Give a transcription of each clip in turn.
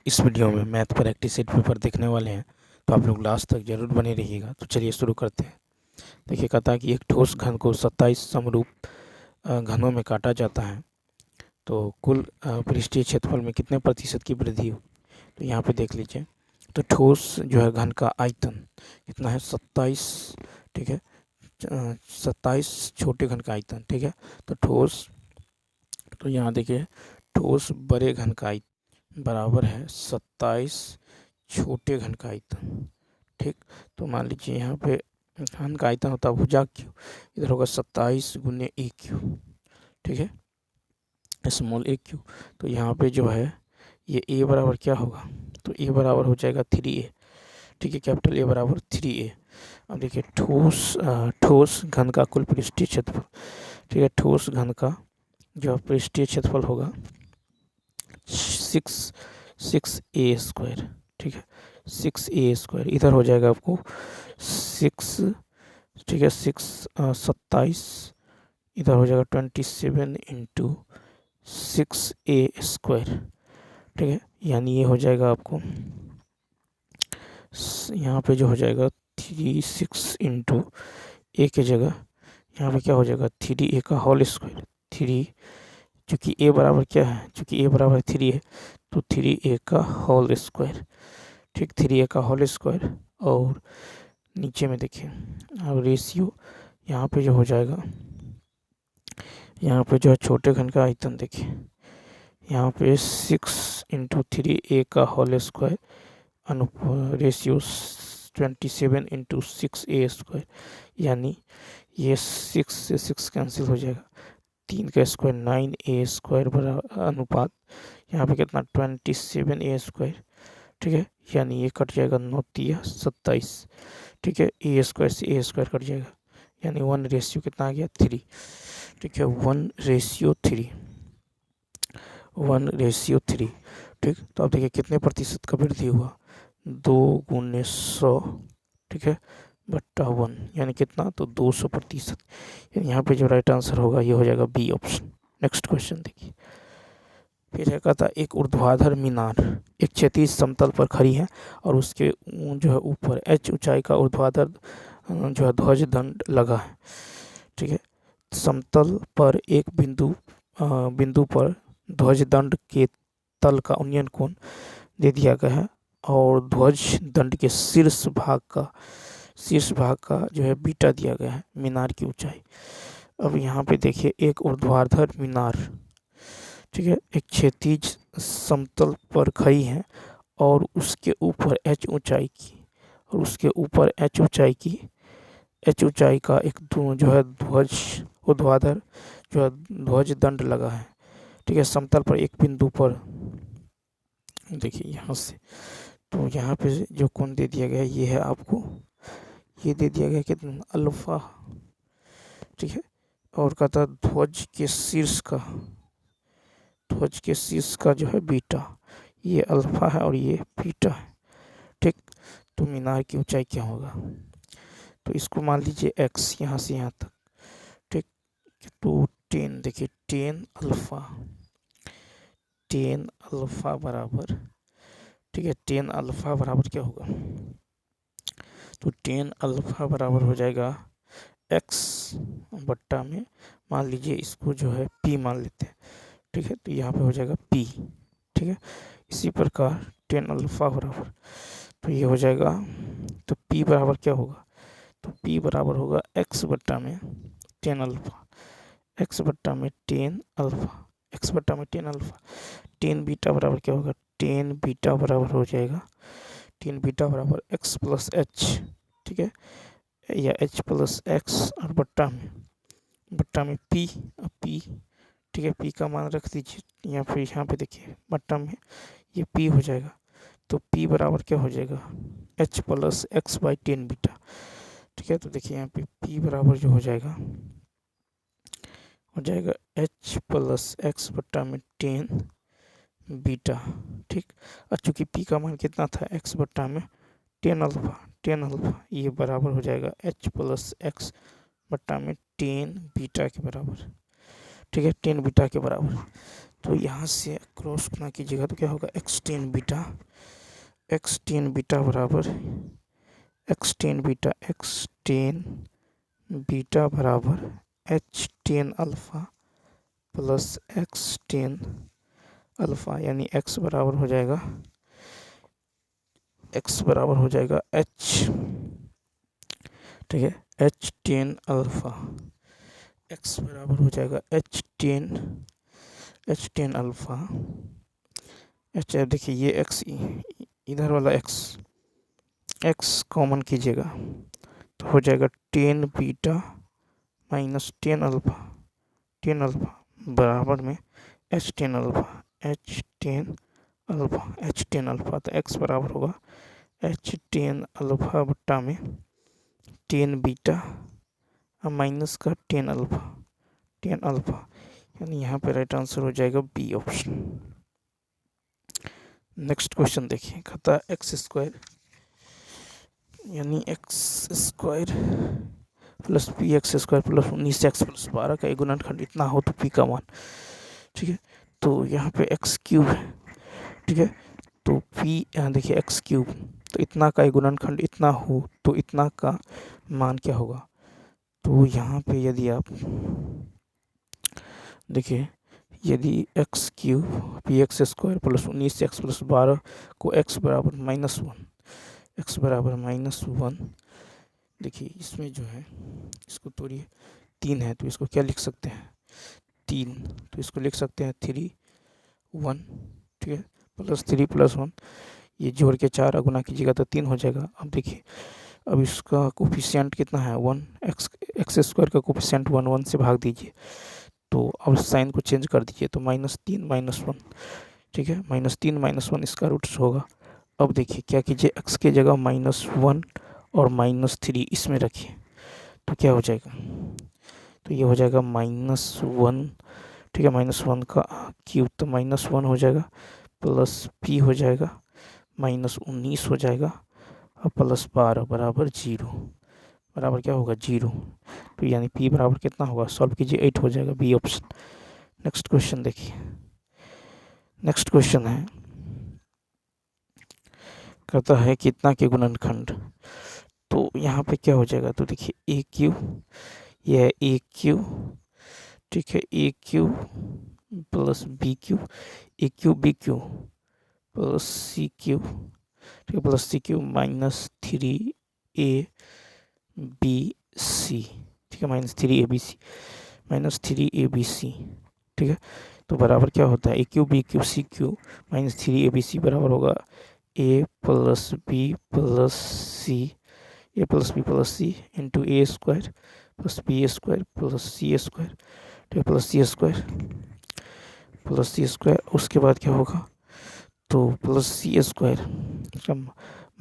इस वीडियो में math practice set paper देखने वाले हैं, तो आप लोग लास्ट तक जरूर बने रहिएगा। तो चलिए शुरू करते हैं। देखिए, कहता है कि एक ठोस घन को 27 समरूप घनों में काटा जाता है तो कुल पृष्ठीय क्षेत्रफल में कितने प्रतिशत की वृद्धि हो। तो यहाँ पे देख लीजिए, तो ठोस जो है घन का आयतन कितना है 27, ठीक है। 27 छोटे घन का आयतन, ठीक है। तो ठोस, तो यहाँ देखिए ठोस बड़े घन का आयतन बराबर है 27 छोटे घन का आयतन, ठीक। तो मान लीजिए यहाँ पे घन का आयतन होता है भुजा क्यू, इधर होगा 27 गुने ए क्यू, ठीक है, स्मॉल ए क्यू। तो यहाँ पे जो है ये ए बराबर क्या होगा, तो ए बराबर हो जाएगा 3a, ठीक है। कैपिटल ए बराबर 3a। अब देखिए ठोस घन का कुल पृष्ठीय क्षेत्रफल, ठीक है। ठोस घन का जो पृष्ठीय क्षेत्रफल होगा 6a², ठीक है। 6a², इधर हो जाएगा आपको 6, ठीक है। 27, इधर हो जाएगा 27 इंटू 6a², ठीक है। यानी ये हो जाएगा आपको यहाँ पे जो हो जाएगा 36 इंटू ए के जगह यहाँ पे क्या हो जाएगा 3a का होल स्क्वायर। 3, चूँकि ए बराबर क्या है, चूँकि ए बराबर 3 है तो 3a का होल स्क्वायर, ठीक। 3a का होल स्क्वायर। और नीचे में देखिए अब रेशियो यहाँ पे जो हो जाएगा, यहाँ पे जो है छोटे घन का आयतन देखिए यहाँ पे 6 इंटू 3a का whole square ratio 27 into 6a², यानी ये 6 से 6 कैंसिल हो जाएगा, 3 का स्क्वायर 9a² बराबर अनुपात यहाँ पे कितना 27a², ठीक है। यानी ये कट जाएगा 9 तिया 27, ठीक है। a² से a² कट जाएगा, यानी 1 कितना आ गया 3, ठीक है। 1:3, 1:3, ठीक। तो अब देखिए कितने प्रतिशत का वृद्धि हुआ, 2 गुने 100, ठीक है, बट्टा 1, यानी कितना, तो 200%। यानी यहाँ पे जो राइट आंसर होगा ये हो जाएगा बी ऑप्शन। नेक्स्ट क्वेश्चन देखिए, फिर है कहता एक ऊर्ध्वाधर मीनार एक क्षैतिज समतल पर खड़ी है और उसके जो है ऊपर h ऊंचाई का ऊर्ध्वाधर जो है ध्वज दंड लगा है, ठीक है। समतल पर एक बिंदु पर ध्वज दंड के तल का उन्नयन कोण दे दिया गया है और ध्वज दंड के शीर्ष भाग का जो है बीटा दिया गया है मीनार की ऊंचाई। अब यहाँ पे देखिए एक ऊर्ध्वाधर मीनार, ठीक है, एक क्षैतिज समतल पर खड़ी है और उसके ऊपर h ऊंचाई की और उसके ऊपर h ऊंचाई का एक जो है ऊर्ध्वाधर जो है ध्वज दंड लगा है, ठीक है। समतल पर एक बिंदु पर देखिए यहाँ से, तो यहाँ पे जो कोण दे दिया गया है ये है आपको, ये दे दिया गया कितना अल्फा, ठीक है। और कहता ध्वज के शीर्ष का जो है बीटा, ये अल्फा है और ये बीटा है, ठीक। तो मीनार की ऊंचाई क्या होगा, तो इसको मान लीजिए x यहाँ से यहाँ तक, ठीक। तो 10, देखिए 10 अल्फा बराबर, ठीक है, 10 अल्फा बराबर क्या होगा, तो 10 अल्फा बराबर हो जाएगा x बट्टा में, मान लीजिए इसको जो है p मान लेते हैं, ठीक है। तो यहाँ पे हो जाएगा p, ठीक है। इसी प्रकार 10 अल्फा बराबर, तो ये हो जाएगा, तो p बराबर क्या होगा, तो p बराबर होगा x बट्टा में 10 अल्फा, x बट्टा में 10 अल्फा, x बट्टा में 10 अल्फा। 10 बीटा बराबर क्या होगा, 10 बीटा बराबर हो जाएगा 10 बीटा बराबर x प्लस एच, ठीक है, या h प्लस एक्स और बट्टा में p, ठीक है। p का मान रख दीजिए यहाँ पे देखिए बट्टा में ये p हो जाएगा, तो p बराबर क्या हो जाएगा h plus x by 10 beta, ठीक है। तो देखिए यहाँ पे p बराबर जो हो जाएगा h प्लस एक्स बट्टा में 10 बीटा, ठीक। और चूँकि p का मान कितना था x बट्टा में 10 अल्फा, ये बराबर हो जाएगा h प्लस एक्स बट्टा में 10 बीटा के बराबर, ठीक है, 10 बीटा के बराबर। तो यहाँ से क्रॉस गुना कीजिएगा तो क्या होगा एक्स टेन बीटा बराबर एक्स टेन बीटा बराबर H tan alpha plus x tan alpha, यानी एक्स बराबर हो जाएगा एच, ठीक है, एच टेन अल्फ़ा, एक्स बराबर हो जाएगा एच टेन अल्फ़ा, एच देखिए ये एक्स इधर वाला एक्स कॉमन कीजिएगा तो हो जाएगा tan beta minus tan alpha बराबर में एच टेन अल्फ़ा, तो एक्स बराबर होगा एच टेन अल्फ़ा बट्टा में टेन बीटा माइनस का टेन अल्फ़ा, यानी यहाँ पे राइट आंसर हो जाएगा बी ऑप्शन। नेक्स्ट क्वेश्चन देखिए, कहता एक्स स्क्वायर यानी x square plus P x square plus 19x plus 12 का एक गुणनखंड इतना हो तो पी का मान, ठीक है। तो यहाँ पे एक्स क्यूब है, ठीक है, तो पी यहाँ देखिए एक्स क्यूब, तो इतना का एक गुणनखंड इतना हो तो इतना का मान क्या होगा। तो यहाँ पे यदि आप देखिए, यदि x cube P x square plus 19x plus 12 को एक्स बराबर -1 देखिए, इसमें जो है इसको तोड़िए, 3 है तो इसको क्या लिख सकते हैं 3, तो इसको लिख सकते हैं 3 1, ठीक है, प्लस 3 प्लस 1, ये जोड़ के 4 गुना कीजिएगा तो 3 हो जाएगा। अब देखिए, अब इसका कोफिशिएंट कितना है 1, एक्स स्क्वायर का कोफिशिएंट 1 से भाग दीजिए, तो अब साइन को चेंज कर दीजिए तो -3 -1, ठीक है, -3 -1 इसका रूट्स होगा। अब देखिए क्या कीजिए, एक्स के जगह -1 और -3 इसमें रखिए तो क्या हो जाएगा, तो ये हो जाएगा -1, ठीक है, -1 का क्यूब तो -1 हो जाएगा, प्लस पी हो जाएगा -19 हो जाएगा और प्लस 12 बराबर 0, बराबर क्या होगा 0, तो यानी पी बराबर कितना होगा, सॉल्व कीजिए 8 हो जाएगा, बी ऑप्शन। नेक्स्ट क्वेश्चन देखिए, नेक्स्ट क्वेश्चन है, कहता है कितना के गुणनखंड, तो यहाँ पे क्या हो जाएगा, तो देखिए ए क्यू, यह है ए क्यू, ठीक है, A cube plus B cube, A cube B cube plus C cube, ठीक है, plus C cube -3 A B C, ठीक है, -3 ए बी सी, ठीक है, तो बराबर क्या होता है A cube B cube C cube -3 A B C बराबर होगा A plus B plus C, A plus B plus C into A square plus B square plus C square, ठीक है, प्लस सी स्क्वायर, उसके बाद क्या होगा, तो plus C square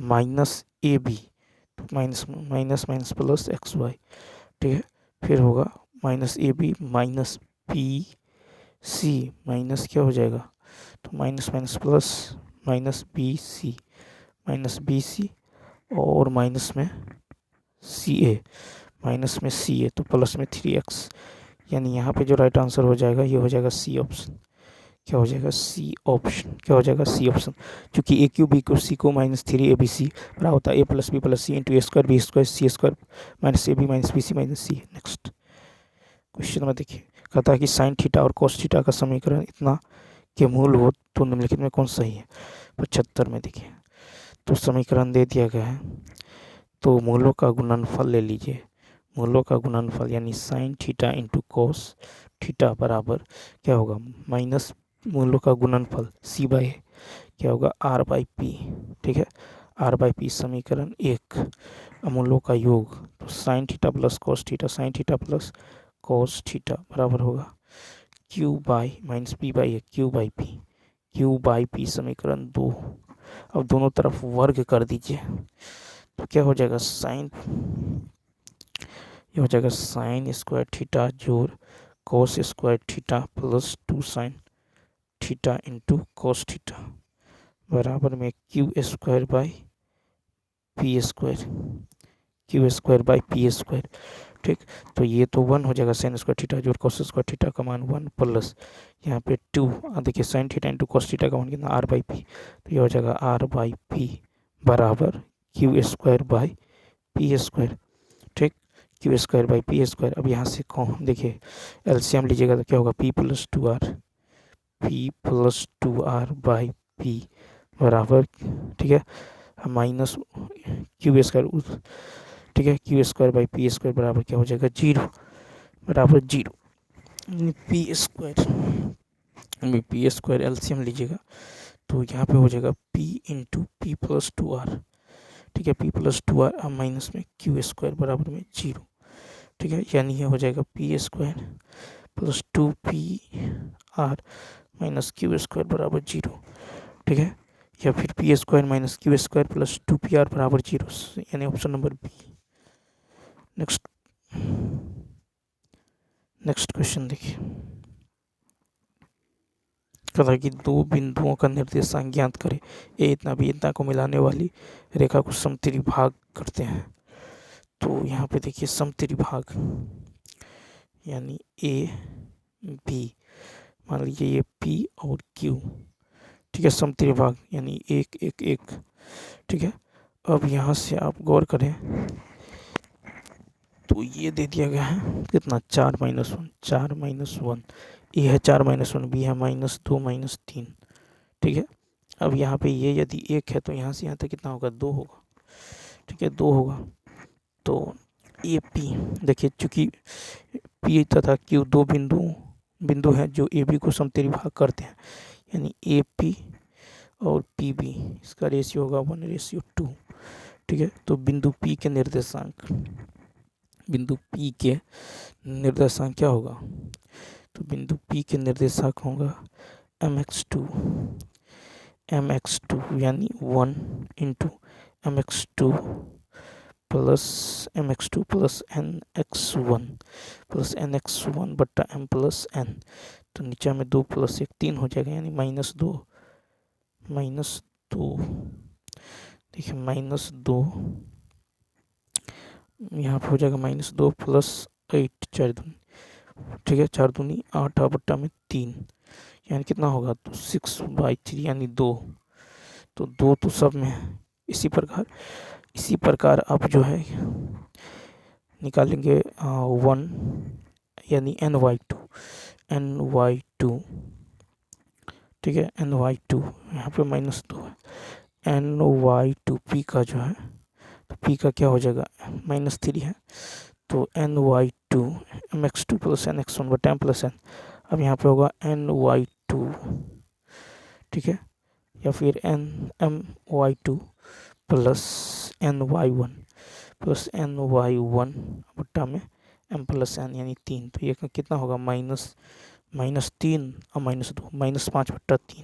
minus A B, minus minus minus plus x y, ठीक है, फिर होगा minus A B minus B C, minus क्या हो जाएगा, तो minus minus plus minus B c और माइनस में सी ए तो प्लस में 3x, यानी यहाँ पे जो राइट आंसर हो जाएगा ये हो जाएगा सी ऑप्शन। क्या हो जाएगा सी ऑप्शन, क्योंकि A cube B cube C को -3 ए बी सी बराबर होता है A plus C into A square B square C square minus A B minus B C minus C. Next question में देखिए, कहता है कि साइन थीटा और कोस थीटा का समीकरण इतना के मूल हो तो निम्नलिखित में कौन सही है। 75 में देखिए, तो समीकरण दे दिया गया है, तो मूलों का गुणनफल ले लीजिए, मूलों का गुणनफल यानी sine theta into cos theta बराबर क्या होगा, माइनस मूलों का गुणनफल सी बाई क्या होगा आर बाई पी, ठीक है, आर बाई पी समीकरण 1, मूलों का योग, तो sine theta plus cos theta बराबर होगा Q by minus P by Q by P समीकरण 2। अब दोनों तरफ वर्ग कर दीजिए तो क्या हो जाएगा ये हो जाएगा साइन स्क्वायर थीटा जोड़ cos square theta plus 2 sine theta into cos theta बराबर में q square by P square, ठीक। तो ये तो 1 हो जाएगा साइन स्क्वायर थीटा जो कॉस स्क्वायर थीटा का मान 1 प्लस यहाँ पे 2, देखिए sine theta into cos theta का मान कितना आर बाई पी, तो ये हो जाएगा आर बाई पी बराबर Q square by P square. ठीक, Q square by P square. अब यहाँ से कौन देखिए एलसीएम लीजिएगा तो क्या होगा p plus two r by P बराबर, ठीक है, माइनस क्यू स्क्वायर, ठीक है, q square by P square बराबर क्या हो जाएगा 0, बराबर 0। पी स्क्वायर एलसीएम लीजिएगा तो यहाँ पे हो जाएगा p into p plus two r, ठीक है, पी प्लस टू आर अब माइनस में क्यू स्क्वायर बराबर में 0, ठीक है, यानी ये हो जाएगा p square plus 2 p r minus q square बराबर 0, ठीक है, या फिर p square minus q square plus 2 p r बराबर 0, यानी option number B. Next question देखिए, कहा कि दो बिंदुओं का निर्देशांक ज्ञात करें। ए इतना बी इतना को मिलाने वाली रेखा को समत्रिभाग करते हैं। तो यहाँ पे देखिए समत्रिभाग यानी ए बी, मान लीजिए ये पी और क्यू, ठीक है, समत्रिभाग यानी 1 1 1, ठीक है। अब यहाँ से आप गौर करें तो ये दे दिया गया है कितना 4 माइनस वन, ए है 4 माइनस वन, बी है -2 -3, ठीक है। अब यहाँ पे ये यदि 1 है तो यहाँ से यहाँ तक कितना होगा 2 होगा, ठीक है, 2 होगा। तो ए पी देखिए चूंकि पी तथा क्यू दो बिंदु हैं जो ए बी को समत्रिभाग करते हैं, यानी ए पी और पी बी इसका रेशियो होगा 1:2, ठीक है। तो बिंदु पी के निर्देशांक क्या होगा, तो बिंदु पी के निर्देशांक होगा mx2 यानी 1 इंटू mx2 प्लस nx1 बट्टा m प्लस n, तो नीचे में 2 प्लस 1 3 हो जाएगा, यानी -2 देखिए -2 यहाँ पर हो जाएगा -2 प्लस 8 4 दूनी, ठीक है, 4 दूनी 8 बट्टा में 3, यानी कितना होगा तो 6/3 यानी 2, तो 2 तो सब में है। इसी प्रकार आप जो है निकालेंगे 1 यानी ny2, ठीक है, ny2 यहाँ पे -2 है, ny2 p का जो है तो p का क्या हो जाएगा -3 है, तो ny2 mx2 प्लस nx1 बटा m प्लस n। अब यहाँ पे होगा ny2, ठीक है, या फिर my2 प्लस ny1 बट्टा में m प्लस n यानी 3, तो ये कितना होगा -3 और -2 -5/3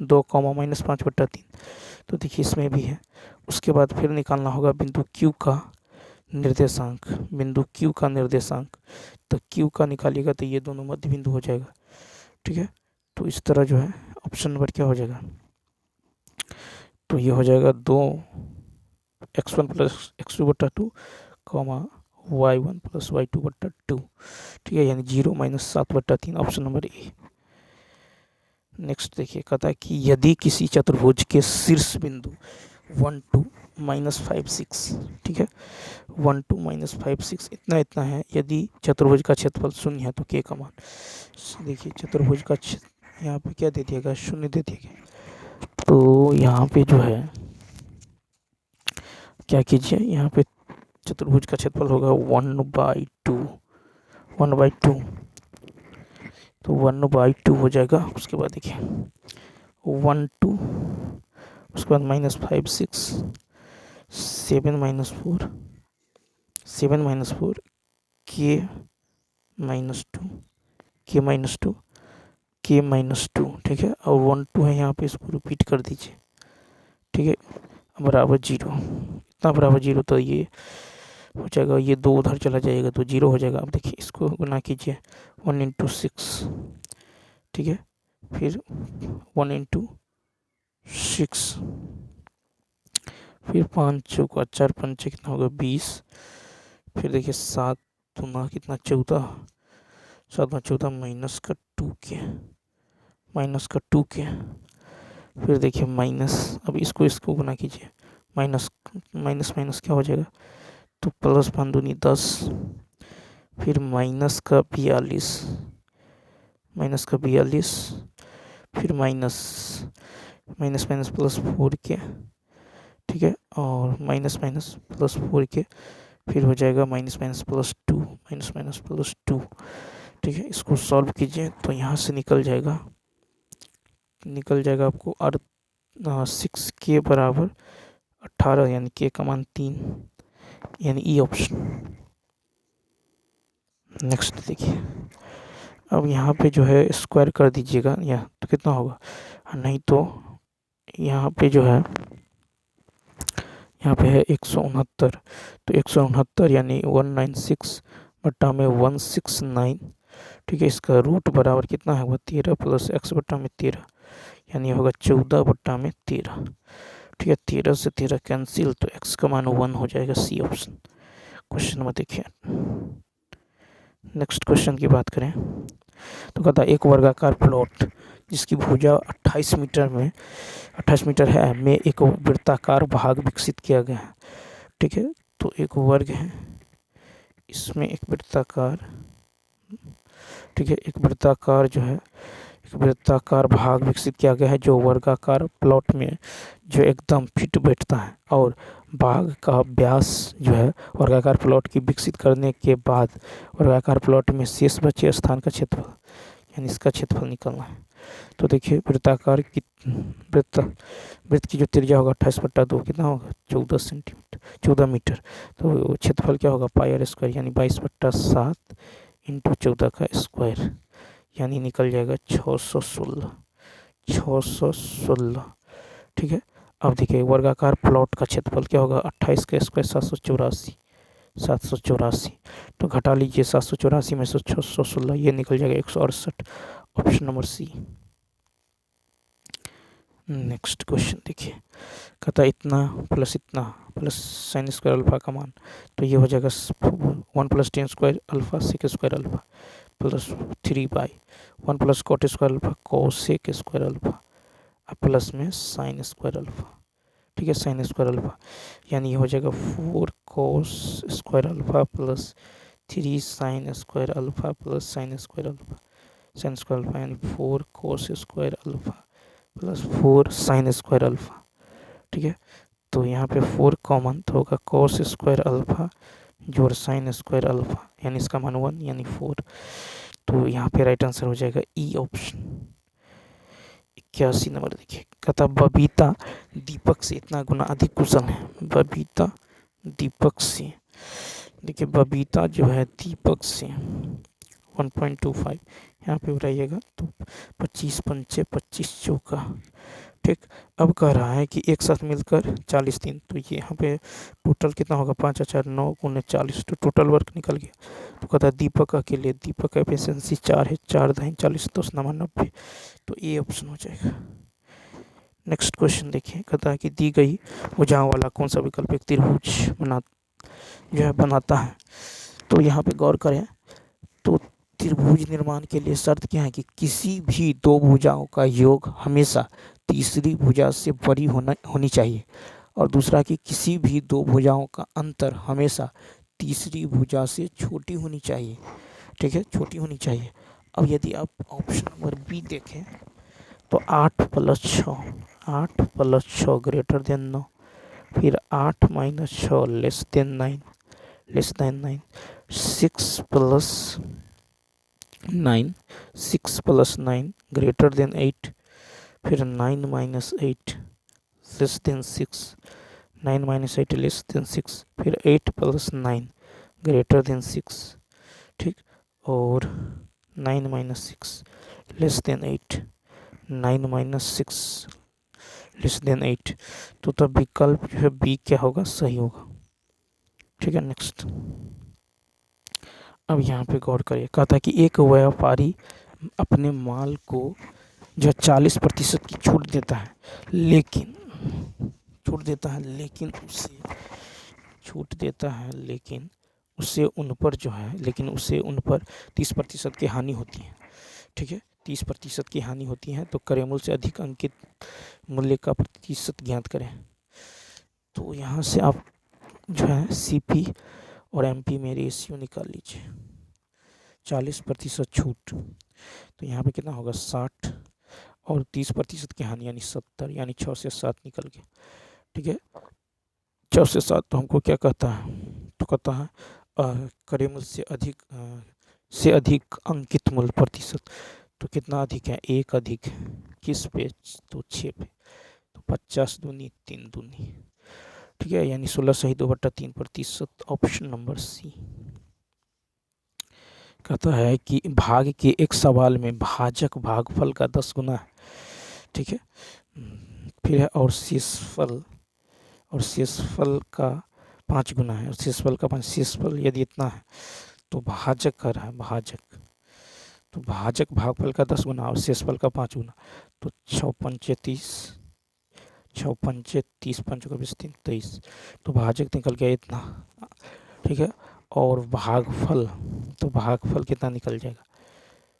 2 -5/3, तो देखिए इसमें भी है। उसके बाद फिर निकालना होगा बिंदु Q का निर्देशांक, तो Q का निकालिएगा तो ये दोनों मध्य बिंदु हो जाएगा, ठीक है। तो इस तरह जो है ऑप्शन नंबर क्या हो जाएगा, तो ये हो जाएगा 2x1 प्लस x2 बट्टा 2 y1 प्लस y2 बट्टा 2, ठीक है, यानी 0 -7/3, ऑप्शन नंबर ए। नेक्स्ट देखिए, कहता है कि यदि किसी चतुर्भुज के शीर्ष बिंदु 1 2 -5 6, ठीक है, 1 2 -5 6 इतना है, यदि चतुर्भुज का क्षेत्रफल 0 है तो के का मान, देखिए चतुर्भुज का यहाँ पे क्या दे दिएगा 0 दे दिएगा, तो यहाँ पे जो है क्या कीजिए, यहाँ पे चतुर्भुज का क्षेत्रफल होगा 1/2, तो 1/2 हो जाएगा। उसके बाद देखिए 1 2, उसके बाद -5 6 7 -4 k -2, ठीक है, और 1 2 है यहाँ पे, इसको रिपीट कर दीजिए, ठीक है, बराबर 0, इतना बराबर 0, तो ये हो जाएगा, ये 2 उधर चला जाएगा तो 0 हो जाएगा। अब देखिए इसको गुना कीजिए 1 × 6, ठीक है, फिर 1 × 6, फिर 5 चौका 4 पंचे कितना होगा 20। फिर देखिए 7 दूना कितना 14, 7 में 14 माइनस का 2 के, माइनस का 2 के। फिर देखिए माइनस, अब इसको गुना कीजिए, माइनस माइनस माइनस क्या हो जाएगा, तो प्लस 5 दूनी 10। फिर माइनस का 42, माइनस का 42। फिर माइनस माइनस माइनस प्लस 4 के, ठीक है, और माइनस माइनस प्लस 4 के। फिर हो जाएगा minus minus plus 2, minus minus plus 2, ठीक है। इसको सॉल्व कीजिए तो यहाँ से निकल जाएगा आपको 6 के बराबर 18, यानी के का मान 3, यानी ई ऑप्शन। नेक्स्ट देखिए, अब यहाँ पे जो है स्क्वायर कर दीजिएगा, या तो कितना होगा, नहीं तो यहाँ पे जो है, यहाँ पे है 169, तो 169 यानी 196 बट्टा में 169, ठीक है। इसका रूट बराबर कितना है, वह 13 प्लस x बट्टा में 13, यानी होगा 14 बट्टा में 13, ठीक है। 13 से 13 कैंसिल, तो x का मान 1 हो जाएगा, सी ऑप्शन। क्वेश्चन नंबर देखिए। नेक्स्ट क्वेश्चन की बात करें तो कहता है एक वर्गाकार प्लॉट जिसकी भुजा 28 मीटर है में एक वृत्ताकार भाग विकसित किया गया है, ठीक है। तो एक वर्ग है, इसमें एक वृत्ताकार, ठीक है, एक वृत्ताकार जो है, एक वृत्ताकार भाग विकसित किया गया है जो वर्गाकार प्लॉट में जो एकदम फिट बैठता है, और भाग का व्यास जो है वर्गाकार प्लॉट की विकसित करने के बाद वर्गाकार प्लॉट में शेष बचे स्थान का क्षेत्रफल, यानी इसका क्षेत्रफल निकलना है। तो देखिए वृत्ताकार की वृत्त की जो त्रिज्या होगा 28/2 कितना होगा 14 मीटर। तो क्षेत्रफल क्या होगा पाई स्क्वायर, यानी 22/7 इंटू 14 का स्क्वायर, यानी निकल जाएगा 616, ठीक है। अब देखिए वर्गाकार प्लॉट का क्षेत्रफल क्या होगा 28 का स्क्वायर 784, तो घटा लीजिए 784 में से 616, ये निकल जाएगा 168, option number C. Next question देखिए, कहता है इतना प्लस साइन स्क्वायर अल्फा का मान, तो ये हो जाएगा 1 + tan square alpha sec square alpha plus 3/1 + cot square alpha cosec square alpha plus में साइन स्क्वायर अल्फा, ठीक है, साइन स्क्वायर अल्फा, यानी ये हो जाएगा 4 cos square alpha plus 3 sign square alpha plus sign square alpha, यानी 4 cos square alpha plus 4 sign square alpha, ठीक है। तो यहाँ पे 4 कॉमन, तो होगा cos स्क्वायर अल्फा जोड़ साइन स्क्वायर अल्फा, यानी इसका मान 1, यानी 4। तो यहाँ पे राइट आंसर हो जाएगा ई ऑप्शन। 81 नंबर देखिए, कहता बबीता दीपक से इतना गुना अधिक कुशल है, बबीता दीपक से, देखिए बबीता जो है दीपक से 1.25, यहाँ पे उठाइएगा तो 25 पंचे 25 चौका, ठीक। अब कह रहा है कि एक साथ मिलकर 40 दिन, तो ये यहाँ पे टोटल कितना होगा 5 4 9 × 40, तो टोटल वर्क निकल गया। तो कहता है दीपक अकेले, दीपक का एफिशिएंसी 4 है, 4 × 40 10 9 90, तो ये ऑप्शन हो जाएगा। नेक्स्ट क्वेश्चन देखिए, कहता है कि दी गई भुजाओं वाला कौन सा विकल्प एक त्रिभुज बनाता है। तो यहाँ पे गौर करें तो त्रिभुज निर्माण के लिए शर्त क्या है कि किसी भी दो भुजाओं का योग हमेशा तीसरी भुजा से बड़ी होनी चाहिए, और दूसरा कि किसी भी दो भुजाओं का अंतर हमेशा तीसरी भुजा से छोटी होनी चाहिए, ठीक है, छोटी होनी चाहिए। अब यदि आप ऑप्शन नंबर बी देखें तो 8 + 6 ग्रेटर देन 9, फिर 8 - 6 लेस देन 9, 6 + 9 6 + 9 ग्रेटर देन 8, फिर 9 - 8 लेस देन 6, 9 - 8 लेस देन 6, फिर 8 + 9 ग्रेटर देन 6, ठीक, और 9 - 6 लेस देन 8, 9 - 6 लेस देन 8, तो तब विकल्प जो है बी क्या होगा सही होगा, ठीक है। नेक्स्ट, अब यहाँ पे गौर करिए, कहता है कि एक व्यापारी अपने माल को जो 40% की छूट देता है, लेकिन छूट देता है, लेकिन उसे छूट देता है, लेकिन उससे उन पर जो है, लेकिन उससे उन पर 30% की हानि होती है। ठीक है, 30% की हानि होती है। तो क्रय मूल्य से अधिक अंकित मूल्य का प्रतिशत ज्ञात करें। तो यहाँ से आप जो है CP और MP में रेशियो निकाल लीजिए। 40% छूट, तो यहाँ पे कितना होगा 60, और 30% की हानि यानी 70, यानी 6 से 7 निकल गया। ठीक है, 6 से 7 तो हमको क्या कहता है, तो कहता है क्रय मूल्य से अधिक अंकित मूल्य प्रतिशत। तो कितना अधिक है, 1 अधिक किस पे, तो 6 पे। तो 50 दूनी 3 दूनी, ठीक है, यानी 16 सही 2/3%। Option number C. कहता है कि भाग के एक सवाल में भाजक भागफल का 10 गुना है। ठीक है, फिर है और शेषफल का 5 गुना है, और शेषफल का 5, शेषफल यदि इतना है तो भाजक कर रहा है, भाजक, तो भाजक भागफल का 10 गुना और शेषफल का 5 गुना। तो 6 पंचे 30, 6 पंचे 30, 5 का 20, 3 23, तो भाजक निकल गया इतना। ठीक है, और भागफल, तो भागफल कितना निकल जाएगा,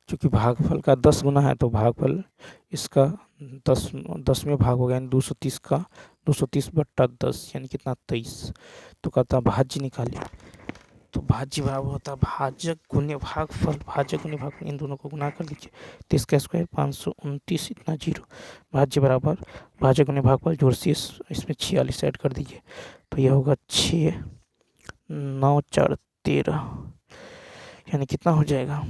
क्योंकि भागफल का 10 गुना है, तो भागफल इसका 10 में भाग हो गया, यानी 230 का 230/10, यानी कितना 23। तो कहता भाज्य निकालिए। तो भाज्य बराबर होता है भाजक गुने भागफल, भाजक गुने भागफल, इन दोनों को गुना कर लीजिए। 30 का स्क्वायर 529, इतना 0। भाज्य बराबर भाजक गुने भागफल जोड़ शेष, इसमें 46 ऐड कर दीजिए। तो यह होगा 6 9 4 13, यानी कितना हो जाएगा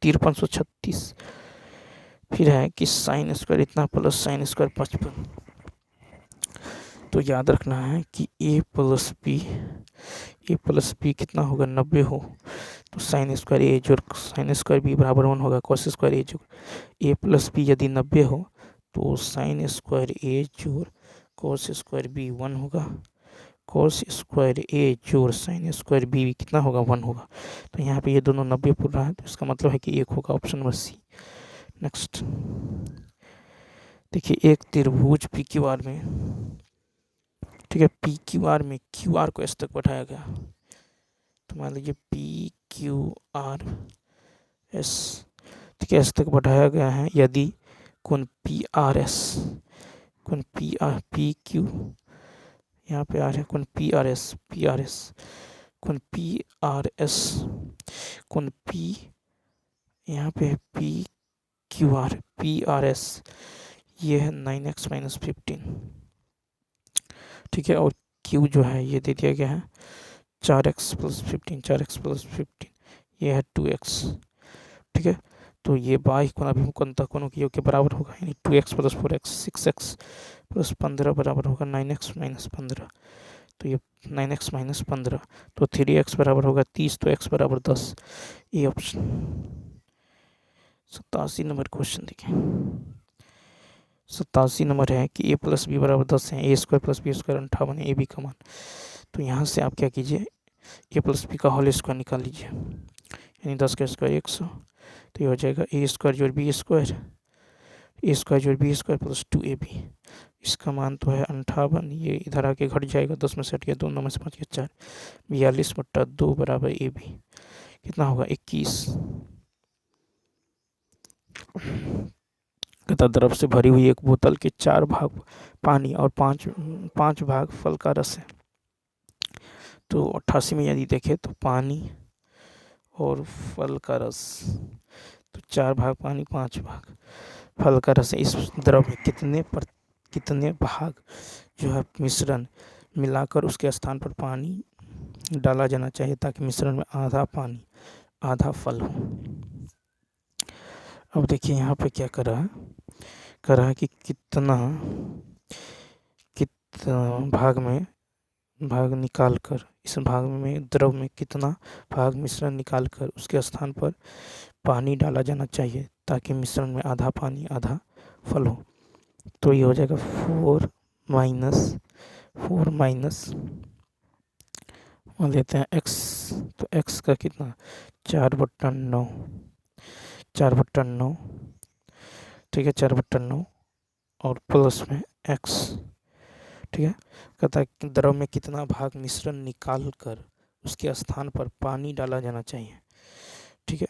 5336। फिर है कि साइन स्क्वायर इतना प्लस साइन स्क्वायर 55। तो याद रखना है कि a प्लस बी कितना होगा 90 हो, तो साइन स्क्वायर ए जोड़ साइन स्क्वायर बी बराबर 1 होगा, कॉस स्क्वायर ए जोड़ a प्लस बी यदि 90 हो तो साइन स्क्वायर ए जोड़ कॉस स्क्वायर बी 1 होगा, कॉस स्क्वायर ए जोड़ साइन स्क्वायर बी कितना होगा 1 होगा। तो यहाँ पे ये दोनों 90 पूर रहा है, तो इसका मतलब है कि 1 होगा, ऑप्शन नंबर सी। नेक्स्ट देखिए, एक त्रिभुज पी क्यू आर में, ठीक है, पी क्यू आर में क्यू आर को एस तक बढ़ाया गया। तो मान लीजिए पी क्यू आर एस, ठीक है, एस तक बढ़ाया गया है यदि कोण पी आर एस, कोण पी क्यू, यहाँ पे आ रहा है कोण पी आर एस, कोण पी आर एस, कोण पी, यहाँ पे है P Q R, P R S, ये है 9x - 15। ठीक है, और q जो है ये दे दिया गया है 4x + 15, 4x + 15, ये है 2x। ठीक है, तो ये बाह्य कोण अभिमुखता कोणों के योग के बराबर होगा, यानी 2x + 4x 6x + 15 बराबर होगा 9x - 15। तो ये 9x - 15, तो 3x बराबर होगा 30, तो x बराबर 10। ये ऑप्शन। 87 नंबर क्वेश्चन देखिए, 87 नंबर है कि a + b बराबर 10 है, a² + b² 58 है, ab का मान। तो यहाँ से आप क्या कीजिए, a + b का होल स्क्वायर निकाल लीजिए, यानी 10 का स्क्वायर 100। तो ये हो जाएगा a² जोड़ b² जोड़ b² + 2ab। इसका मान तो है 58, ये इधर आके घट जाएगा, 10 में से हट गया 2, 9 में से 5 गया 4, 42/2 बराबर ab। कितना होगा 21। कहता द्रव से भरी हुई एक बोतल के 4 भाग पानी और 5 भाग फल का रस है। तो 88 में यदि देखें तो पानी और फल का रस, तो 4 भाग पानी 5 भाग फल का रस है। इस द्रव में कितने भाग जो है मिश्रण मिलाकर उसके स्थान पर पानी डाला जाना चाहिए, ताकि मिश्रण में आधा पानी आधा फल हो। अब देखिए यहाँ पे क्या कर रहा है कि कितना भाग निकाल कर, इस भाग में द्रव में कितना भाग मिश्रण निकाल कर उसके स्थान पर पानी डाला जाना चाहिए, ताकि मिश्रण में आधा पानी आधा फल हो। तो ये हो जाएगा 4 माइनस मान लेते हैं x, तो x का कितना 4/9, 4/9, ठीक है, 4/9 और प्लस में x, ठीक है। कहता है कि द्रव में कितना भाग मिश्रण निकाल कर उसके स्थान पर पानी डाला जाना चाहिए। ठीक है,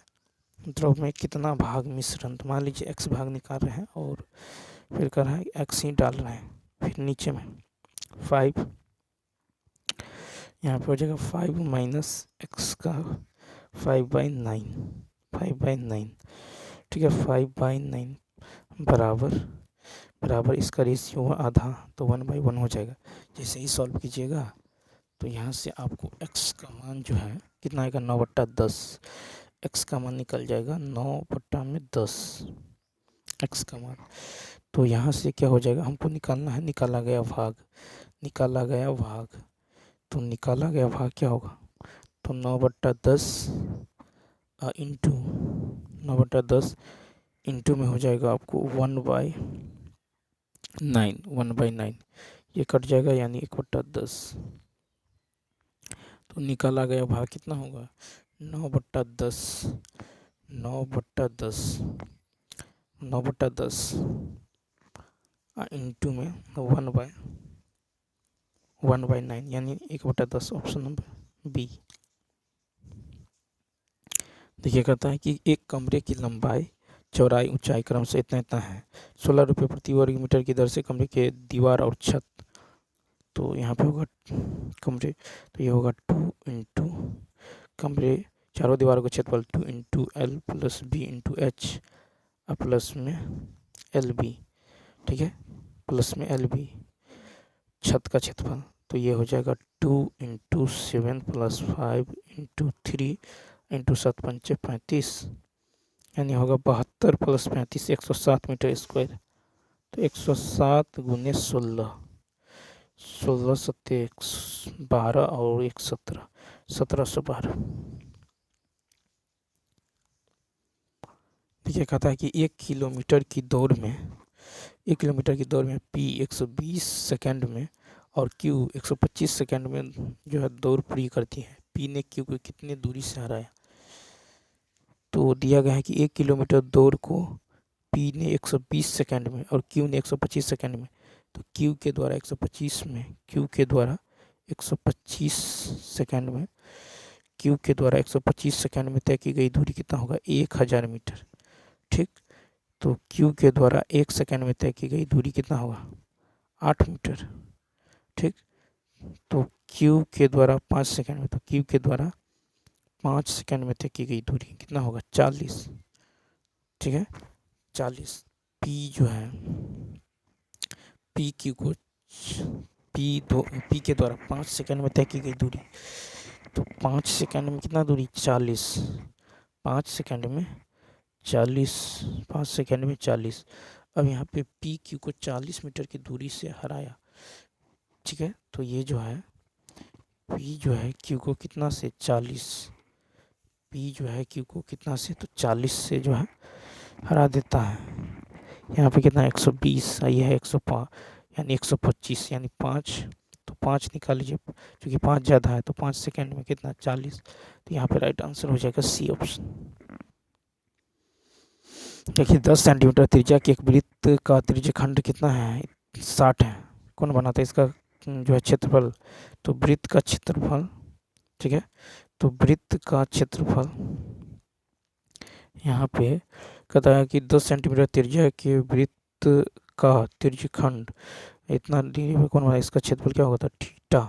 द्रव में कितना भाग मिश्रण, तो मान लीजिए x भाग निकाल रहे हैं और फिर कर रहा है x ही डाल रहे हैं, फिर नीचे में 5, यहाँ पे हो जाएगा 5 माइनस एक्स का 5/9, 5/9। ठीक है, 5/9 बराबर इसका रेशियो हुआ आधा, तो 1/1 हो जाएगा। जैसे ही सॉल्व कीजिएगा तो यहाँ से आपको x का मान जो है कितना आएगा, 9/10। x का मान निकल जाएगा 9/10 x का मान। तो यहाँ से क्या हो जाएगा, हमको निकालना है निकाला गया भाग, तो निकाला गया भाग क्या होगा, तो 9/10 इंटू 9/10 इंटू में हो जाएगा आपको 1/9, ये कट जाएगा यानी 1/10। तो निकाला गया भाग कितना होगा, 9/10 इंटू में 1/9 यानी 1/10, ऑप्शन नंबर बी। देखिए कहता है कि एक कमरे की लंबाई, चौड़ाई, ऊंचाई क्रम से इतना है। 16 रुपये प्रति वर्ग मीटर की दर से कमरे के दीवार और छत, तो यहाँ पे होगा कमरे, तो ये होगा 2 इंटू कमरे चारों दीवारों का क्षेत्रफल 2 into L plus B into H plus में एल बी। ठीक है, प्लस में एल बी, छत का क्षेत्रफल, तो ये हो जाएगा 2 इंटू 7 प्लस 5 इंटू 3 इंटू 7 पंचे 35, यानी होगा 72 प्लस 35 107 मीटर स्क्वायर। तो 107 गुने 16, 16 सत्ते 12 और 1 17, 1712। देखिए कहता है कि 1 किलोमीटर की दौड़ में P 120 सेकेंड में और Q 125 सेकेंड में जो है दौड़ पूरी करती है। P ने Q को कितने दूरी से हराया, तो दिया गया है कि 1 किलोमीटर दौड़ को P ने 120 सेकेंड में और Q ने 125 सेकेंड में, तो Q के द्वारा 125 सेकेंड में तय की गई दूरी कितना होगा, 1000 मीटर। ठीक, तो Q के द्वारा 1 सेकेंड में तय की गई दूरी कितना होगा, 8 मीटर। ठीक, तो Q के द्वारा 5 सेकेंड में, तो Q के द्वारा 5 सेकेंड में तय की गई दूरी कितना होगा, 40। ठीक है, 40। P जो है P Q को P के द्वारा 5 सेकेंड में तय की गई दूरी, तो 5 सेकेंड में कितना दूरी, 40, 5 सेकेंड में 40। अब यहाँ पे P Q को 40 मीटर की दूरी से हराया। ठीक है, तो ये जो है P जो है Q को कितना से 40, P जो है Q को कितना से, तो 40 से जो है हरा देता है। यहाँ पे कितना 120, ये है 105 यानी 125 यानी 5, तो 5 निकाल लीजिए क्योंकि 5 ज़्यादा है, तो 5 सेकेंड में कितना 40, तो यहाँ पे राइट आंसर हो जाएगा सी ऑप्शन। देखिए 10 सेंटीमीटर त्रिज्या के एक वृत्त का त्रिज्यखंड कितना है, 60 है। कौन बनाता है इसका जो है क्षेत्रफल, तो वृत्त का क्षेत्रफल। ठीक है, तो वृत्त का क्षेत्रफल यहाँ पे कहता है कि 10 सेंटीमीटर त्रिज्या के वृत्त का त्रिज्यखंड इतना दूरी में कौन बना, इसका क्षेत्रफल क्या होगा, थीटा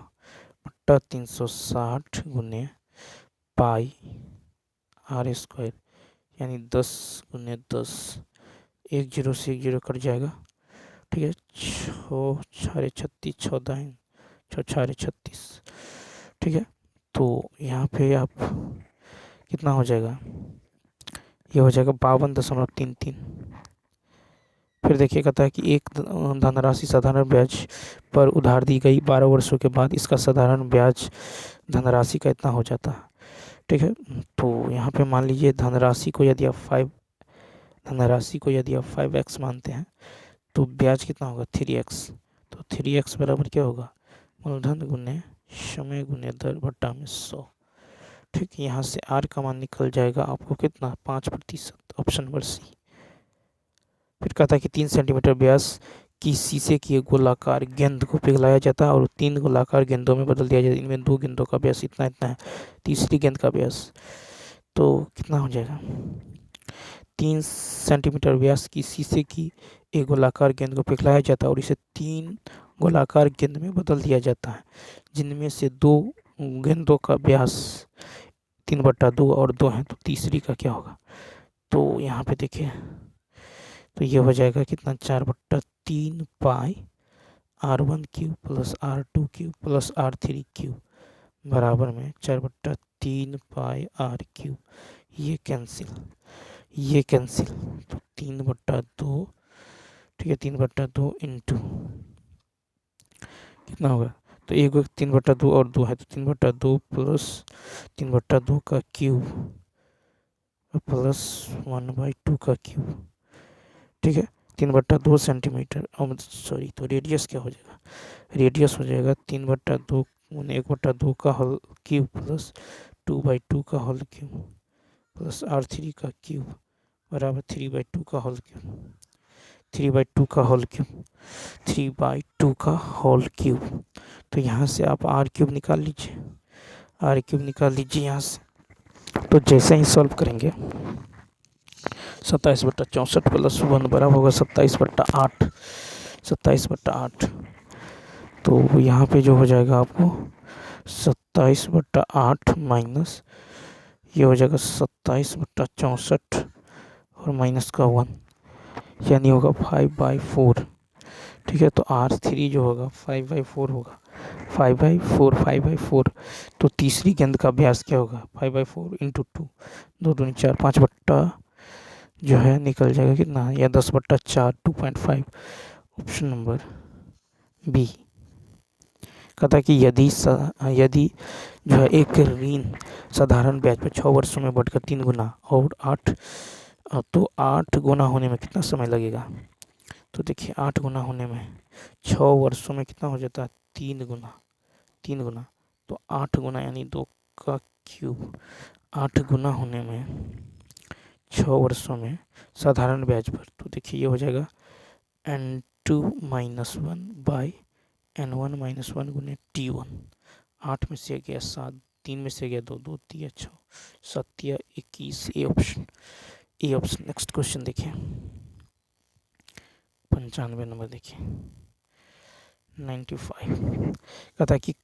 बट्टा 360 गुने पाई r स्क्वायर, यानी 10 गुने 10, 1 0 से 1 0 कट जाएगा। ठीक है, 6 6 36, 6 दाएं 6 6 36। ठीक है, तो यहाँ पे आप कितना हो जाएगा, ये हो जाएगा 52.33। फिर देखिए कहता है कि एक धनराशि साधारण ब्याज पर उधार दी गई 12 वर्षों के बाद इसका साधारण ब्याज धनराशि का इतना हो जाता है। ठीक है, तो यहाँ पे मान लीजिए धनराशि को यदि आप 5x मानते हैं तो ब्याज कितना होगा 3x, तो 3x बराबर क्या होगा, मूलधन गुने समय गुने दर बट्टा में 100। ठीक, यहाँ से r का मान निकल जाएगा आपको कितना, 5%, ऑप्शन नंबर सी। फिर कहता है कि 3 सेंटीमीटर व्यास कि शीशे की एक गोलाकार गेंद को पिघलाया जाता है और 3 गोलाकार गेंदों में बदल दिया जाता है। इनमें 2 गेंदों का व्यास इतना इतना है, तीसरी गेंद का व्यास तो कितना हो जाएगा, 3 सेंटीमीटर व्यास की शीशे की एक गोलाकार गेंद को पिघलाया जाता है और इसे 3 गोलाकार गेंद में बदल दिया जाता है, जिनमें से 2 गेंदों का व्यास 3/2 और 2 है, तो तीसरी का क्या होगा। तो यहाँ पे देखिए, तो ये हो जाएगा कितना, 4/3 पाई r1³ plus r2³ plus r3³ बराबर में 4/3 पाई r³। ये कैंसिल, ये कैंसिल, तो 3/2, ठीक है, 3/2 इंटू कितना होगा, तो एक 3/2 और 2 है, तो 3/2 प्लस 3/2 का क्यूब प्लस 1/2 का क्यूब, ठीक है, 3/2 सेंटीमीटर, सॉरी, तो रेडियस क्या हो जाएगा, रेडियस हो जाएगा 3/2 1/2 का होल क्यूब प्लस 2/2 का होल क्यूब प्लस r3 का क्यूब बराबर 3/2 का होल क्यूब, 3/2 का होल क्यूब, 3/2 का होल क्यूब। तो यहाँ से आप r³ निकाल लीजिए, r³ निकाल लीजिए यहाँ से। तो जैसे ही सॉल्व करेंगे 27/64 प्लस 1 बराबर होगा 27/8, 27/8। तो यहाँ पे जो हो जाएगा आपको 27/8 माइनस ये हो जाएगा 27/64 और माइनस का 1, यानी होगा 5/4, ठीक है। तो r3 जो होगा 5/4 होगा, 5/4। तो तीसरी गेंद का व्यास क्या होगा, 5/4 इंटू 2, 2 दूनी 4, 5 जो है निकल जाएगा कितना, या 10/4, 2.5, ऑप्शन नंबर बी। कहता कि यदि जो है एक ऋण साधारण ब्याज पर 6 वर्षों में बढ़कर 3 गुना और 8 गुना होने में कितना समय लगेगा। तो देखिए 8 गुना होने में 6 वर्षों में कितना हो जाता है, 3 गुना, 3 गुना, तो 8 गुना यानी 2 का क्यूब, 8 गुना होने में 6 वर्षों में साधारण ब्याज पर, तो देखिए ये हो जाएगा n2 - 1 बाई n1 - 1 गुने t1। 8 में से गया 7, 3 में से गया 2, 2 3 6, 7 21, A option, A option. Next question देखिए 95 नंबर देखिए 95। कहता है कि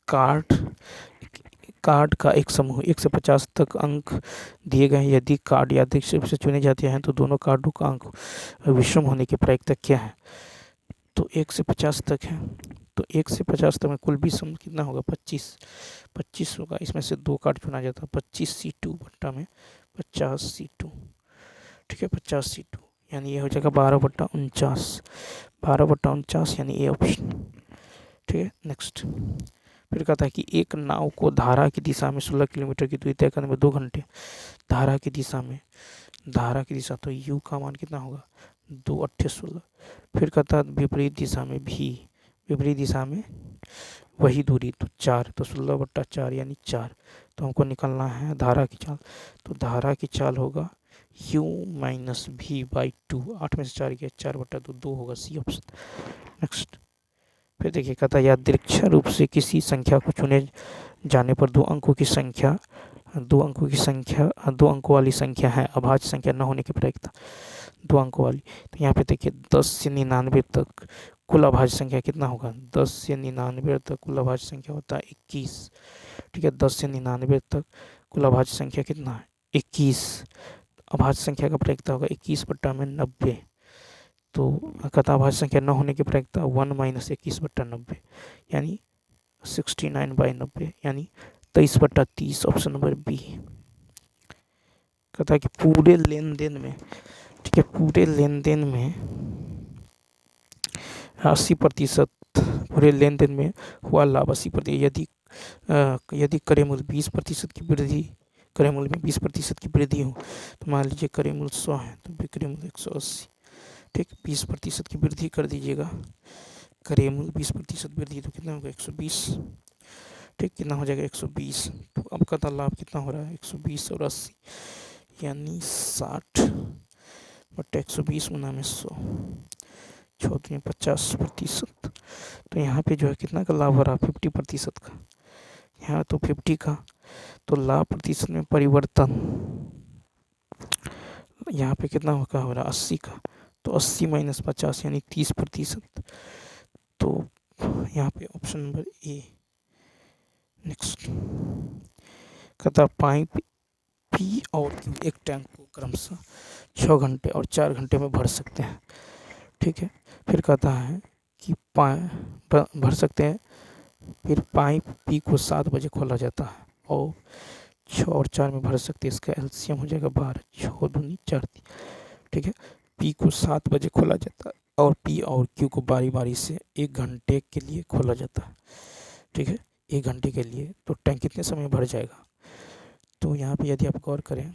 कार्ड का एक समूह 1 से 50 तक अंक दिए गए हैं। यदि कार्ड यादृच्छिक रूप से चुने जाते हैं तो दोनों कार्डों का अंक विषम होने की प्रायिकता क्या है। तो 1 से 50 तक है, तो 1 से 50 तक में कुल विषम कितना होगा, 25 होगा। इसमें से 2 कार्ड चुना जाता है, 25C2 बट्टा में 50C2, ठीक है, 50C2, यानी ये हो जाएगा 12/49, 12/49 यानी ए ऑप्शन, ठीक है। नेक्स्ट फिर कहता है कि एक नाव को धारा की दिशा में 16 किलोमीटर की दूरी तय करने में 2 घंटे, धारा की दिशा तो u का मान कितना होगा, 2 8 16। फिर कहता है विपरीत दिशा में भी, विपरीत दिशा में वही दूरी, तो 4, तो 16/4 यानी 4। तो हमको निकलना है धारा की चाल, तो धारा की चाल होगा u - v/2, 8 में से 4 गया, 4/2, 2 होगा, सी ऑप्शन। नेक्स्ट फिर देखिए कहता है यादृच्छिक रूप से किसी संख्या को चुने जाने पर 2 अंकों वाली संख्या है, अभाज्य संख्या न होने की प्रायिकता 2 अंकों वाली। तो यहाँ पे देखिए 10 से 99 तक कुल अभाज्य संख्या कितना होगा, 10 से 99 तक कुल अभाज्य संख्या होता है 21, ठीक है। 10 से 99 तक कुल अभाज्य संख्या कितना है, 21। अभाज्य संख्या का प्रायिकता होगा 21/90। तो कहता अभाज्य संख्या न होने की प्रायिकता 1 - 21/90 यानी 69/90 यानी 23/30, ऑप्शन नंबर बी। कहता है कि पूरे लेन देन में, ठीक है, पूरे लेन देन में 80%, पूरे लेन देन में हुआ लाभ 80%। यदि क्रय मूल्य 20% की वृद्धि, क्रय मूल्य में 20% की वृद्धि हो, तो मान लीजिए क्रय मूल्य 100 है तो विक्रय मूल्य 180, ठीक, 20% की वृद्धि कर दीजिएगा, क्रय मूल्य 20% वृद्धि तो कितना होगा 120, ठीक, कितना हो जाएगा 120। तो अब का लाभ कितना हो रहा है 120 और 80 यानी 60/120 गुना में 100, 50%। तो यहाँ पे जो है कितना का लाभ हो रहा है, 50% का। यहाँ तो 50 का, तो लाभ प्रतिशत में परिवर्तन यहाँ पे कितना हो रहा है, 80 का। तो 80 माइनस 50 यानी 30%। तो यहाँ पे ऑप्शन नंबर ए। नेक्स्ट कहता पाइप पी और क्यू एक टैंक को क्रमशः 6 घंटे और 4 घंटे में भर सकते हैं। ठीक है, फिर कहता है कि भर सकते हैं। फिर पाइप पी को 7 बजे खोला जाता है और 6 और 4 में भर सकते हैं। इसका एलसीएम हो जाएगा 12, 6 दूनी 4। ठीक है, पी को 7 बजे खोला जाता है और पी और क्यू को बारी बारी से 1 घंटे के लिए खोला जाता है। ठीक है, 1 घंटे के लिए। तो टैंक कितने समय में भर जाएगा? तो यहाँ पे यदि आप गौर करें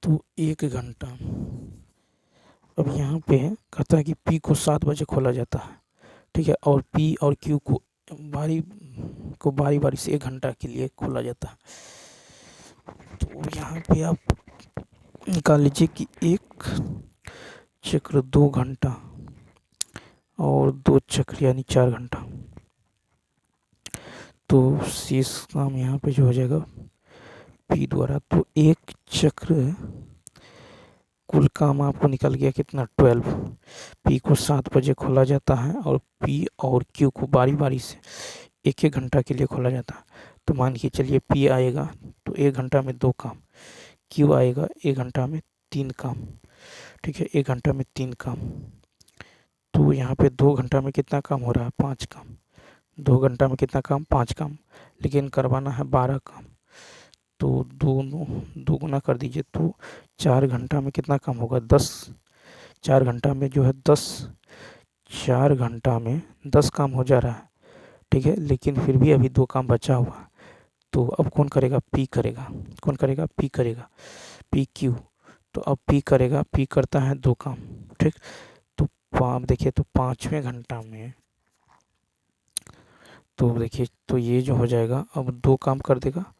तो 1 घंटा। अब यहाँ पे कहता है कि पी को 7 बजे खोला जाता है। ठीक है, और पी और क्यू को बारी बारी से 1 घंटा के लिए खोला जाता है। तो यहाँ पे आप निकाल लीजिए कि 1 चक्र 2 घंटा और 2 चक्र यानी 4 घंटा। तो शेष काम यहाँ पे जो हो जाएगा पी द्वारा। तो 1 चक्र कुल काम आपको निकल गया कितना, 12। पी को 7 बजे खोला जाता है और पी और क्यू को बारी बारी से 1-1 घंटा के लिए खोला जाता है। तो मान के चलिए पी आएगा तो 1 घंटा में 2 काम, क्यू आएगा 1 घंटा में 3 काम। ठीक है, 1 घंटा में 3 काम। तो यहाँ पे 2 घंटा में कितना काम हो रहा है, 5 काम। 2 घंटा में कितना काम, 5 काम, लेकिन करवाना है 12 काम। तो दो गुना कर दीजिए तो 4 घंटा में कितना काम होगा, 10। 4 घंटा में जो है 10, 4 घंटा में 10 काम हो जा रहा है। ठीक है, लेकिन फिर भी अभी 2 काम बचा हुआ। तो अब कौन करेगा, पी करेगा। कौन करेगा, पी करेगा, पी क्यू। तो अब पी करेगा, पी करता है 2 काम। ठीक, तो आप देखिए तो 5वें घंटा में, तो देखिए तो ये जो हो जाएगा अब 2 काम कर देगा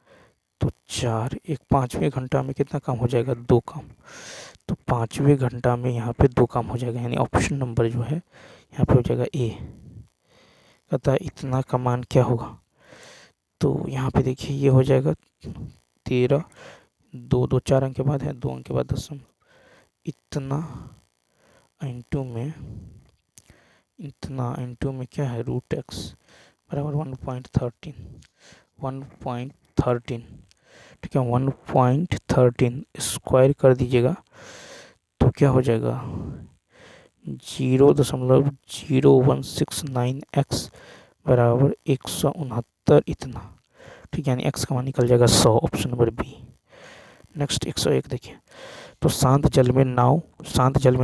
तो 4, एक 5वें घंटा में कितना काम हो जाएगा, 2 काम। तो 5वें घंटा में यहाँ पे 2 काम हो जाएगा, यानी ऑप्शन नंबर जो है यहाँ पे हो जाएगा ए। कहता है इतना का मान क्या होगा। तो यहाँ पे देखिए ये हो जाएगा 13, 2 4 अंक के बाद है, 2 अंक के बाद दशमलव, इतना इंटू में क्या है, √x बराबर 1.13। ठीक है, 1.13 स्क्वायर कर दीजिएगा तो क्या हो जाएगा, 0.0169x बराबर 169 इतना। ठीक है, यानी x का मान निकल जाएगा 100, ऑप्शन नंबर बी। नेक्स्ट 101 देखिए। तो शांत जल में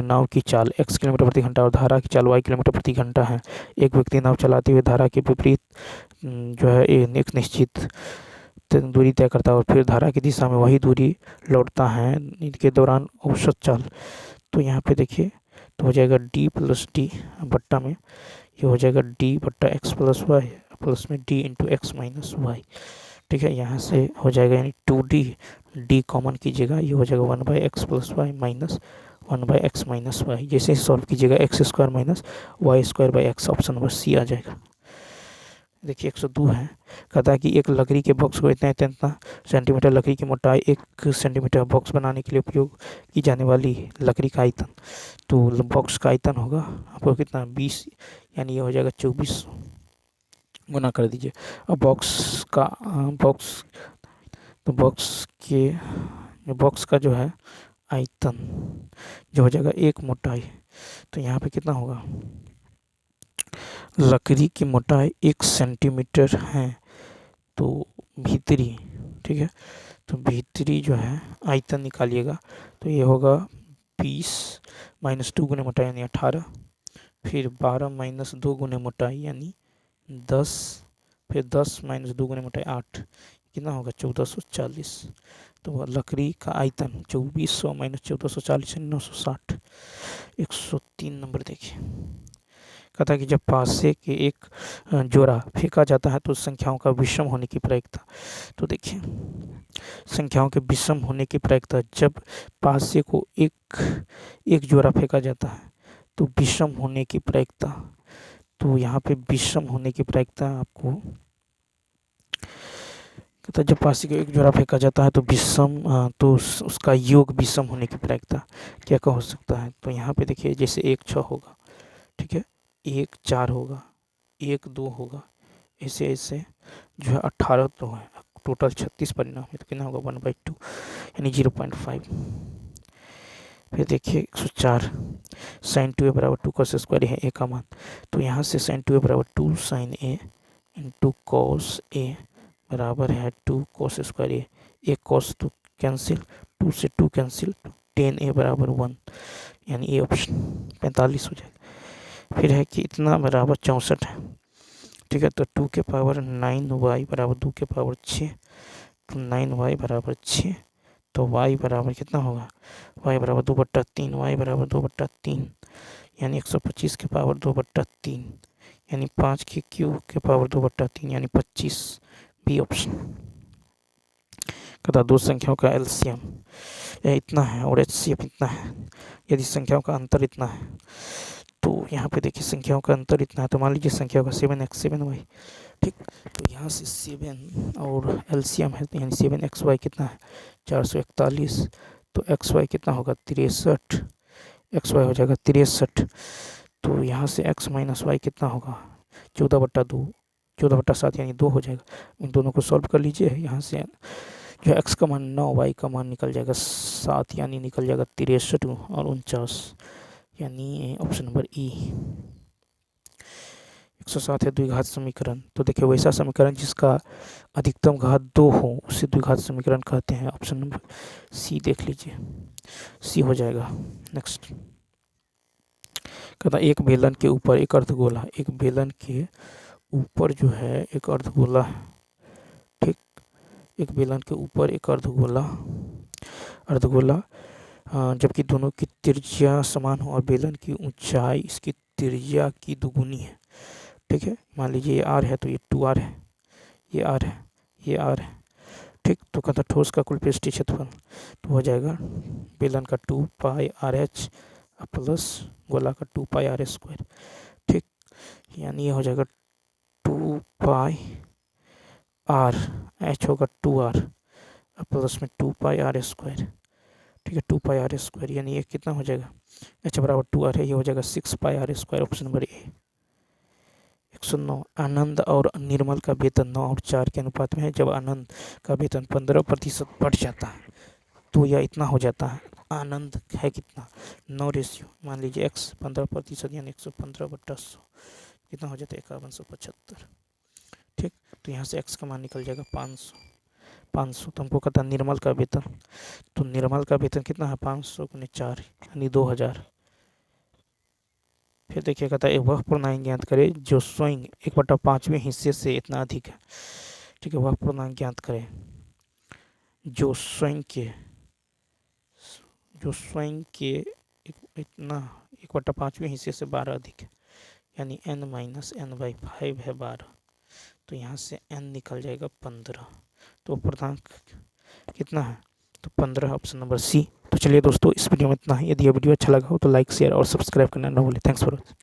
नाव की चाल x किलोमीटर प्रति घंटा और धारा की चाल y किलोमीटर प्रति घंटा है। एक व्यक्ति नाव चलाते हुए धारा के विपरीत जो है एक निश्चित दूरी तय करता है और फिर धारा की दिशा में वही दूरी लौटता है। इनके दौरान औसत चाल, तो यहाँ पे देखिए तो हो जाएगा d + d बट्टा में ये हो जाएगा d बट्टा x + y प्लस में d into x minus y. ठीक है, यहाँ से हो जाएगा यानी 2d, d कॉमन कीजिएगा, ये हो जाएगा 1/x + y minus 1/x minus Y. जैसे ही सॉल्व कीजिएगा x² minus y² x, option number C आ जाएगा। देखिए 102 है। कहता है कि एक लकड़ी के बॉक्स को इतना सेंटीमीटर लकड़ी की मोटाई 1 सेंटीमीटर बॉक्स बनाने के लिए उपयोग की जाने वाली लकड़ी का आयतन। तो बॉक्स का आयतन होगा आपको कितना, 20, यानी ये हो जाएगा 24। गुना कर दीजिए। अब बॉक्स का जो है आयतन जो हो जाएगा 1 मोटाई, तो यहाँ पे कितना होगा, लकड़ी की मोटाई 1 सेंटीमीटर है तो भीतरी, ठीक है, तो भीतरी जो है आयतन निकालिएगा तो ये होगा 20 - 2 गुने मोटाई यानी 18, फिर 12 - 2 गुने मोटाई यानी 10, फिर 10 - 2 गुने मोटाई 8, कितना होगा 1440। तो लकड़ी का आयतन 2400 - 1440 960, 103 नंबर देखिए। कहता है कि जब पासे के एक जोड़ा फेंका जाता है तो संख्याओं का विषम होने की प्रायिकता। तो देखिए संख्याओं के विषम होने की प्रायिकता, जब पासे को एक जोड़ा फेंका जाता है तो विषम होने की प्रायिकता, तो यहाँ पे विषम होने की प्रायिकता आपको कहता है जब पासी को एक जोड़ा फेंका जाता है तो विषम तो उसका योग विषम होने की प्रायिकता क्या क्या हो सकता है। तो यहाँ पे देखिए जैसे 1 6 होगा, ठीक है, 1 4 होगा, 1 2 होगा, ऐसे ऐसे जो है 18 तो है, टोटल 36 परिणाम है, तो कितना होगा 1/2 यानी 0.5। फिर देखिए 104 sin 2a बराबर 2 cos स्क्वायर है ए का मान, तो यहाँ से sin 2a बराबर 2 sin a into cos a बराबर है 2 cos स्क्वायर ए, एक cos तो कैंसिल, 2 से 2 कैंसिल, tan a बराबर 1 यानी ए ऑप्शन 45 हो जाएगा। फिर है कि इतना बराबर 64 है, ठीक है, तो 2 के पावर 9y बराबर 2 के पावर 6, तो 9y बराबर 6, तो y बराबर कितना होगा, y बराबर 2/3, y बराबर 2/3 यानी 125 के पावर 2/3 यानी 5 के क्यूब के पावर 2/3 यानी 25, बी ऑप्शन। कहता दो संख्याओं का एलसीएम इतना है और एचसीएफ इतना है, यदि संख्याओं का अंतर इतना है, तो यहाँ पे देखिए संख्याओं का अंतर इतना है, तो मान लीजिए संख्याओं का 7x 7y, ठीक, तो यहाँ से 7 और एलसीएम है, तो यानी 7xy कितना है 441, तो xy कितना होगा 63, xy हो जाएगा 63, तो यहाँ से x माइनस वाई कितना होगा 14/2, 14/7 यानी 2 हो जाएगा। इन दोनों को सॉल्व कर लीजिए, यहाँ से जो x का मान 9, y का मान निकल जाएगा 7 यानी निकल जाएगा 63 और 49 यानी ऑप्शन नंबर ई। 107 है द्विघात समीकरण, तो देखिए वैसा समीकरण जिसका अधिकतम घात 2 हो उसे द्विघात समीकरण कहते हैं, ऑप्शन नंबर सी देख लीजिए, सी हो जाएगा। नेक्स्ट कहता एक बेलन के ऊपर एक अर्धगोला, एक बेलन के ऊपर जो है एक अर्धगोला है, ठीक, एक बेलन के ऊपर एक अर्धगोला जबकि दोनों की त्रिज्या समान हो और बेलन की ऊंचाई इसकी त्रिज्या की दुगुनी है, ठीक है, मान लीजिए ये आर है तो ये 2r है, ये आर है, ये आर है, ठीक, तो कहता ठोस का कुल पृष्ठीय क्षेत्रफल तो हो जाएगा बेलन का 2πr/h प्लस गोला का 2πr², ठीक, यानी ये हो जाएगा 2πr, h होगा 2r प्लस में 2πr², ठीक है, 2πr² यानी ये कितना हो जाएगा h बराबर 2r है, ये हो जाएगा 6πr², ऑप्शन नंबर ए। 109 आनंद और निर्मल का वेतन 9 और 4 के अनुपात में है, जब आनंद का वेतन 15% बढ़ जाता है तो यह इतना हो जाता है, आनंद है कितना 9 रेशियो, मान लीजिए x 15% यानी 115/100 कितना हो जाता है 5175, ठीक, तो यहाँ से x का मान निकल जाएगा 500। तो हमको कहता है निर्मल का वेतन, तो निर्मल का वेतन कितना है 500 × 4 यानी 2000। फिर देखिए कहता है वह पूर्णांक ज्ञात करे जो स्वयं 1/5वें हिस्से से इतना अधिक है, ठीक है, वह पूर्णांक ज्ञात करे जो स्वयं के इतना 1/5वें हिस्से से 12 अधिक है, यानी n - n/5 है 12, तो यहाँ से n निकल जाएगा 15, तो पूर्णांक कितना है तो 15, ऑप्शन नंबर सी। तो चलिए दोस्तों इस वीडियो में इतना ही, यदि यह वीडियो अच्छा लगा हो तो लाइक शेयर और सब्सक्राइब करना ना भूलें। Thanks for watching.